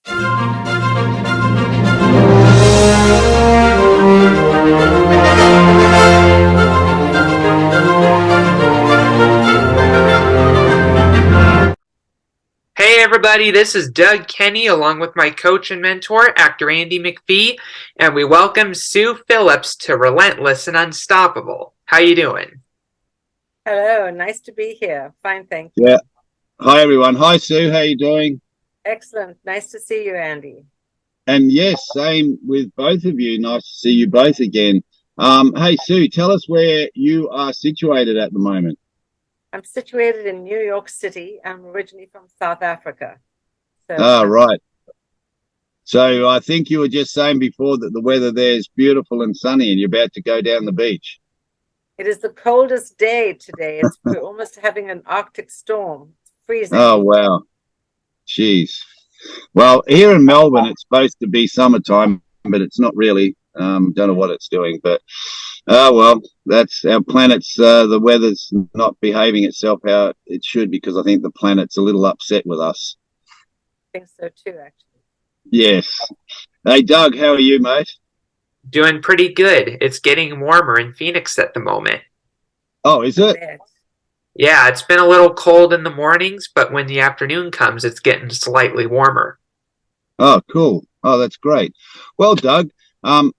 Hey everybody, this is Doug Kenny along with my coach and mentor, actor Andy McPhee, and we welcome Sue Phillips to Relentless and Unstoppable. How you doing? Hello, nice to be here. Fine, thank you. Yeah. Hi everyone. Hi Sue. How you doing? Excellent. Nice to see you, Andy. And yes, same with both of you. Nice to see you both again. Hey Sue, tell us where you are situated at the moment. I'm situated in New York City. I'm originally from South Africa. So Ah, right. So I think you were just saying before that the weather there is beautiful and sunny, and you're about to go down the beach. it is the coldest day today. We're almost having an Arctic storm. It's freezing. Oh wow, jeez. Well, here in Melbourne, it's supposed to be summertime, but it's not really. Don't know what it's doing, but well, that's our planet's. The weather's not behaving itself how it should because I think the planet's a little upset with us. I think so too, actually. Yes. Hey, Doug, how are you, mate? Doing pretty good. It's getting warmer in Phoenix at the moment. Oh, is I it? bet. Yeah, it's been a little cold in the mornings, but when the afternoon comes, it's getting slightly warmer. Oh, cool. Oh, that's great. Well, Doug, um,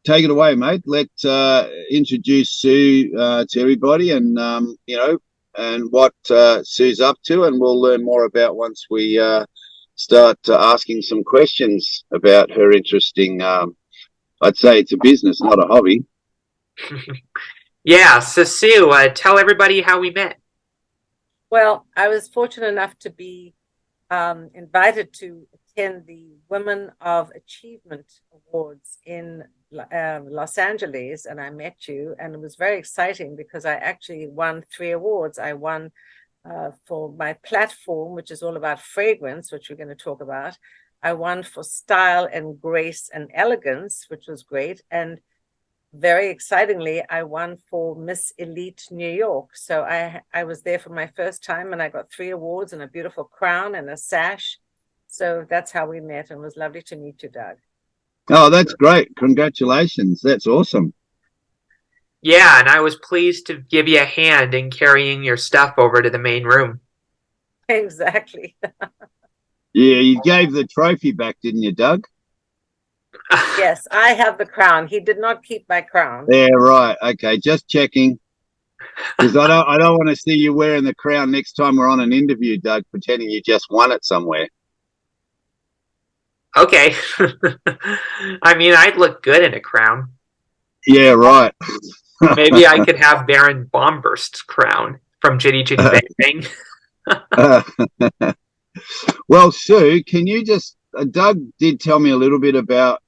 take it away, mate. Let's introduce Sue to everybody, and and what Sue's up to, and we'll learn more about once we start asking some questions about her interesting. I'd say it's a business, not a hobby. Yeah, so Sue, tell everybody how we met. Well, I was fortunate enough to be invited to attend the Women of Achievement Awards in Los Angeles, and I met you, and it was very exciting because I actually won 3 awards. I won for my platform, which is all about fragrance, which we're going to talk about. I won for style and grace and elegance, which was great, and very excitingly, I won for Miss Elite New York. So I was there for my first time and I got 3 awards and a beautiful crown and a sash. So that's how we met, and it was lovely to meet you, Doug. Oh, that's great. Congratulations. That's awesome. Yeah, and I was pleased to give you a hand in carrying your stuff over to the main room. Exactly. Yeah, you gave the trophy back, didn't you, Doug? Yes, I have the crown. He did not keep my crown. Yeah, right. Okay, just checking. Because I don't want to see you wearing the crown next time we're on an interview, Doug, pretending you just won it somewhere. Okay. I mean, I'd look good in a crown. Yeah, right. Maybe I could have Baron Bombburst's crown from Jitty Jitty Bang Bang. Well, Sue, can you just Doug did tell me a little bit about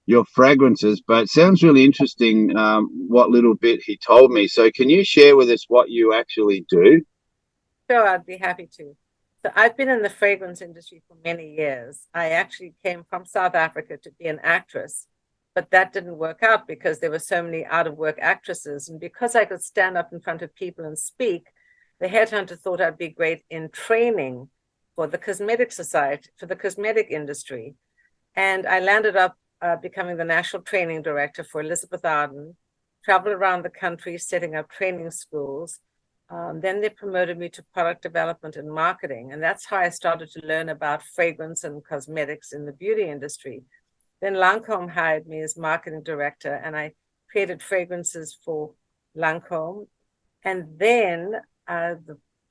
your fragrances, but it sounds really interesting what little bit he told me. So can you share with us what you actually do? Sure, I'd be happy to. So I've been in the fragrance industry for many years. I actually came from South Africa to be an actress, but that didn't work out because there were so many out of work actresses. And because I could stand up in front of people and speak, the headhunter thought I'd be great in training for the cosmetic society, for the cosmetic industry. And I landed up becoming the national training director for Elizabeth Arden, traveled around the country setting up training schools. Then they promoted me to product development and marketing. And that's how I started to learn about fragrance and cosmetics in the beauty industry. Then Lancome hired me as marketing director, and I created fragrances for Lancome. And then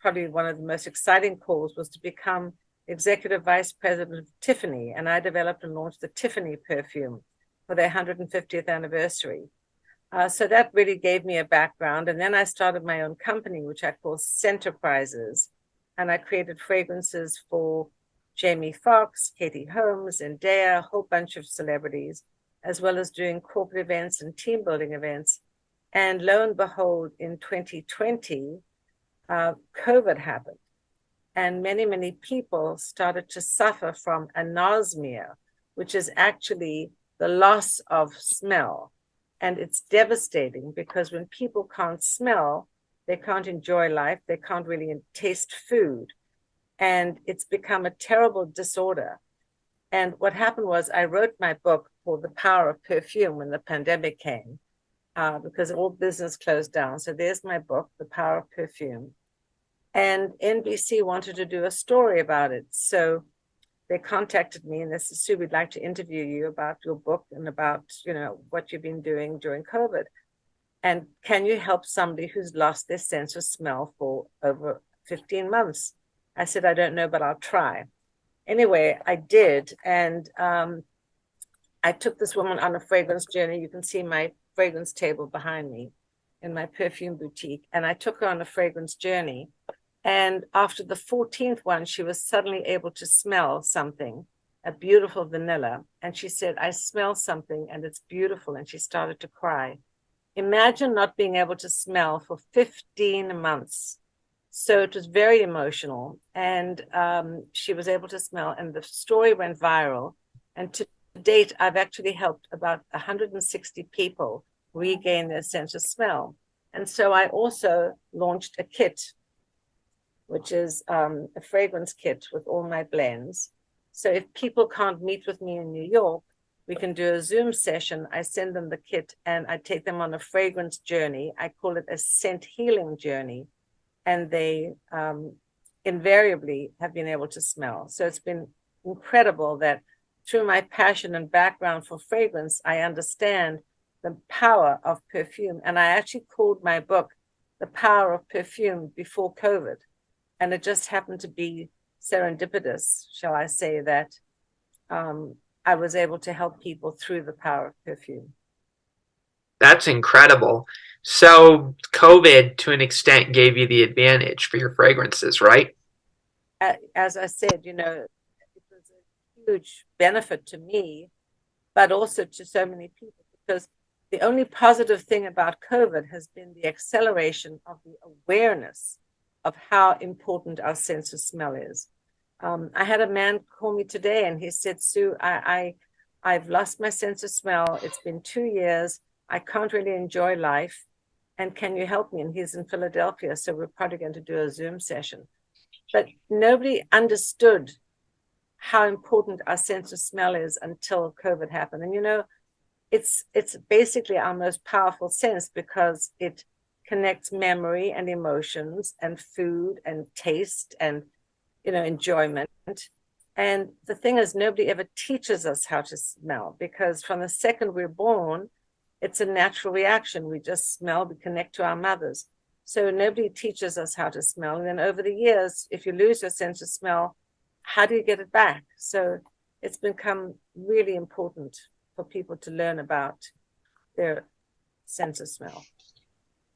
probably one of the most exciting calls was to become executive vice president of Tiffany. And I developed and launched the Tiffany perfume for their 150th anniversary. So that really gave me a background. And then I started my own company, which I call Scenterprises. And I created fragrances for Jamie Foxx, Katie Holmes, Zendaya, a whole bunch of celebrities, as well as doing corporate events and team building events. And lo and behold, in 2020, COVID happened. And many, many people started to suffer from anosmia, which is actually the loss of smell. And it's devastating because when people can't smell, they can't enjoy life, they can't really taste food. And it's become a terrible disorder. And what happened was I wrote my book called The Power of Perfume when the pandemic came, because all business closed down. So there's my book, The Power of Perfume. And NBC wanted to do a story about it. So they contacted me and they said, Sue, we'd like to interview you about your book and about, what you've been doing during COVID. And can you help somebody who's lost their sense of smell for over 15 months? I said, I don't know, but I'll try. Anyway, I did. And I took this woman on a fragrance journey. You can see my fragrance table behind me in my perfume boutique. And I took her on a fragrance journey. And after the 14th one, she was suddenly able to smell something, a beautiful vanilla. And she said, I smell something and it's beautiful. And she started to cry. Imagine not being able to smell for 15 months. So it was very emotional. And she was able to smell, and the story went viral. And to date, I've actually helped about 160 people regain their sense of smell. And so I also launched a kit, which is a fragrance kit with all my blends. So if people can't meet with me in New York, we can do a Zoom session. I send them the kit and I take them on a fragrance journey. I call it a scent healing journey. And they invariably have been able to smell. So it's been incredible that through my passion and background for fragrance, I understand the power of perfume. And I actually called my book The Power of Perfume before COVID. And it just happened to be serendipitous, shall I say, that I was able to help people through the power of perfume. That's incredible. So COVID, to an extent, gave you the advantage for your fragrances, right? As I said, it was a huge benefit to me, but also to so many people, because the only positive thing about COVID has been the acceleration of the awareness of how important our sense of smell is. I had a man call me today and he said, Sue, I've lost my sense of smell. It's been 2 years. I can't really enjoy life. And can you help me? And he's in Philadelphia. So we're probably going to do a Zoom session. But nobody understood how important our sense of smell is until COVID happened. And, it's basically our most powerful sense because it connects memory and emotions and food and taste and, enjoyment. And the thing is, nobody ever teaches us how to smell, because from the second we're born, it's a natural reaction. We just smell, we connect to our mothers. So nobody teaches us how to smell. And then over the years, if you lose your sense of smell, how do you get it back? So it's become really important for people to learn about their sense of smell.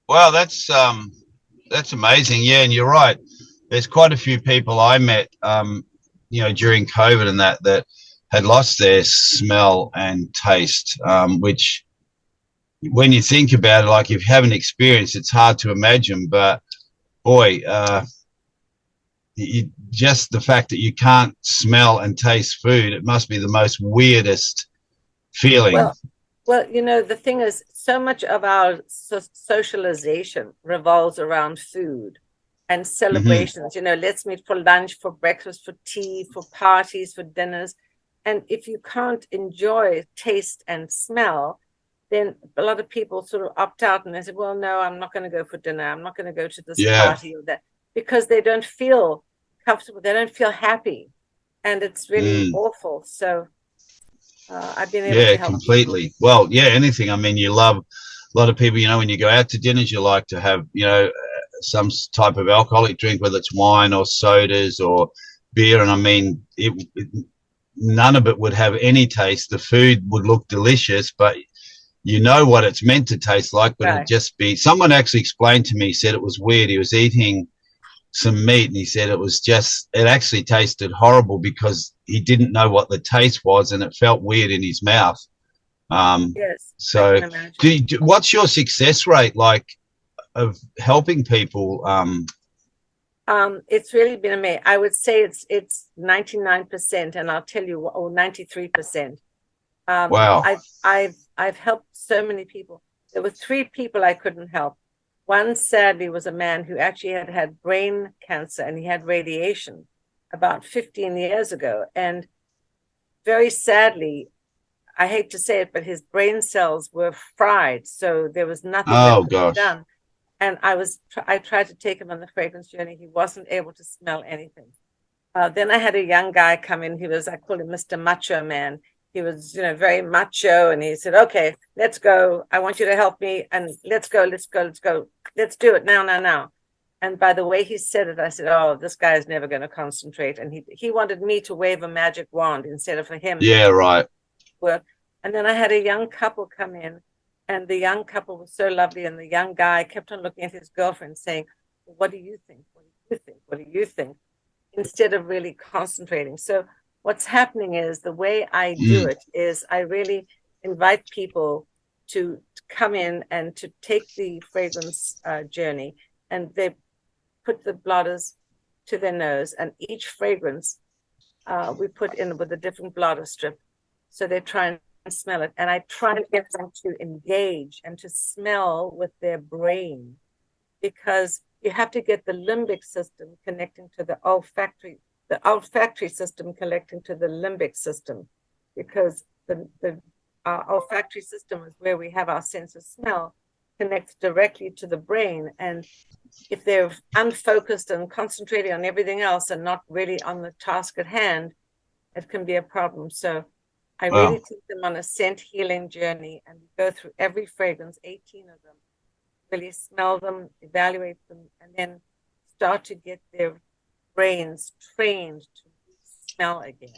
Wow, that's amazing. Yeah, and you're right. There's quite a few people I met, during COVID and that had lost their smell and taste, which, when you think about it, like if you haven't experienced, it's hard to imagine. But boy, just the fact that you can't smell and taste food, it must be the most weirdest feeling. Well, the thing is, so much of our socialization revolves around food and celebrations. Let's meet for lunch, for breakfast, for tea, for parties, for dinners. And if you can't enjoy taste and smell, then a lot of people sort of opt out and they say, well, no, I'm not going to go for dinner. I'm not going to go to this party or that, because they don't feel comfortable. They don't feel happy. And it's really awful. So I've been able to help completely people. Well, anything. I mean, you love a lot of people, when you go out to dinners, you like to have, some type of alcoholic drink, whether it's wine or sodas or beer. And I mean, none of it would have any taste. The food would look delicious, but what it's meant to taste like, but it'd just be, someone actually explained to me, said it was weird. He was eating some meat and he said it actually tasted horrible because he didn't know what the taste was and it felt weird in his mouth. Yes. So what's your success rate like of helping people? It's really been amazing. I would say it's 99%, and I'll tell you, or 93%. Wow. I've helped so many people. There were 3 people I couldn't help. One, sadly, was a man who actually had brain cancer and he had radiation about 15 years ago. And very sadly, I hate to say it, but his brain cells were fried. So there was nothing that Oh could be gosh. done. And I tried to take him on the fragrance journey. He wasn't able to smell anything. Then I had a young guy come in. I call him Mr. Macho Man. He was, very macho. And he said, okay, let's go. I want you to help me. And let's go. Let's do it now. And by the way he said it, I said, oh, this guy is never going to concentrate. And he wanted me to wave a magic wand instead of for him. Yeah, right. Work. And then I had a young couple come in, and the young couple was so lovely. And the young guy kept on looking at his girlfriend saying, what do you think? What do you think? What do you think? Instead of really concentrating. So what's happening is the way I do it is I really invite people to come in and to take the fragrance journey, and they put the blotters to their nose, and each fragrance we put in with a different blotter strip. So they try and smell it. And I try to get them to engage and to smell with their brain, because you have to get the limbic system connecting to the olfactory system connecting to the limbic system, because the olfactory system is where we have our sense of smell, connects directly to the brain. And if they're unfocused and concentrating on everything else and not really on the task at hand, it can be a problem. So I really take them on a scent healing journey, and we go through every fragrance, 18 of them, really smell them, evaluate them, and then start to get their brains trained to smell again.